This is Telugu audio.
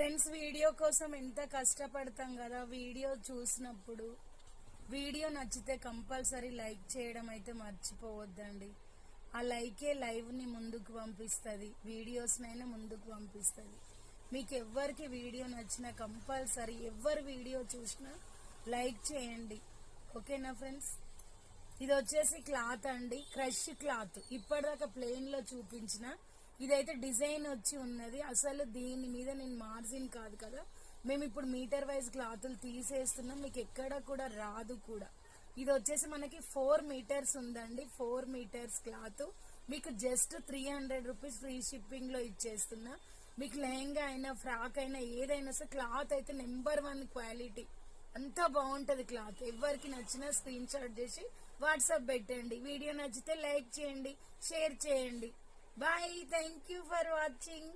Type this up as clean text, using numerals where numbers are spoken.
ఫ్రెండ్స్ వీడియో కోసం ఎంత కష్టపడతాం కదా. వీడియో చూసినప్పుడు వీడియో నచ్చితే కంపల్సరీ లైక్ చేయడం అయితే మర్చిపోవద్దండి. ఆ లైకే లైవ్ని ముందుకు పంపిస్తుంది, వీడియోస్నైనా ముందుకు పంపిస్తుంది. మీకు ఎవరికి వీడియో నచ్చినా కంపల్సరీ ఎవరు వీడియో చూసినా లైక్ చేయండి, ఓకేనా ఫ్రెండ్స్. ఇది వచ్చేసి క్లాత్ అండి, క్రష్ క్లాత్. ఇప్పటిదాకా ప్లెయిన్ లో చూపించిన, ఇదైతే డిజైన్ వచ్చి ఉన్నది. అసలు దీని మీద నేను మార్జిన్ కాదు కదా, మేము ఇప్పుడు మీటర్ వైజ్ క్లాతులు తీసేస్తున్నాం, మీకు ఎక్కడ కూడా రాదు కూడా. ఇది వచ్చేసి మనకి 4 మీటర్స్ ఉందండి. 4 మీటర్స్ క్లాత్ మీకు జస్ట్ 300 రూపీస్ ఫ్రీ షిప్పింగ్ లో ఇచ్చేస్తున్నా. మీకు లెహంగా అయినా ఫ్రాక్ అయినా ఏదైనా సరే క్లాత్ అయితే నెంబర్ 1 క్వాలిటీ, అంత బాగుంటది క్లాత్. ఎవరికి నచ్చినా స్క్రీన్ షాట్ చేసి వాట్సాప్ పెట్టండి. వీడియో నచ్చితే లైక్ చేయండి, షేర్ చేయండి. Bye, thank you for watching.